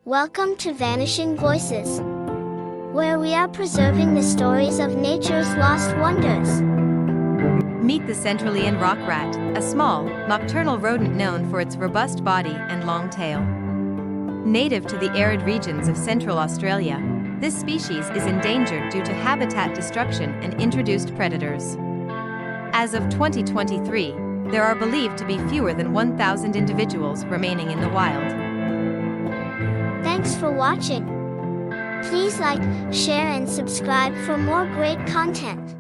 Welcome to Vanishing Voices, where we are preserving the stories of nature's lost wonders. Meet the Centralian Rock Rat, a small, nocturnal rodent known for its robust body and long tail. Native to the arid regions of Central Australia, this species is endangered due to habitat destruction and introduced predators. As of 2023, there are believed to be fewer than 1,000 individuals remaining in the wild. Thanks for watching. Please like, share and subscribe for more great content.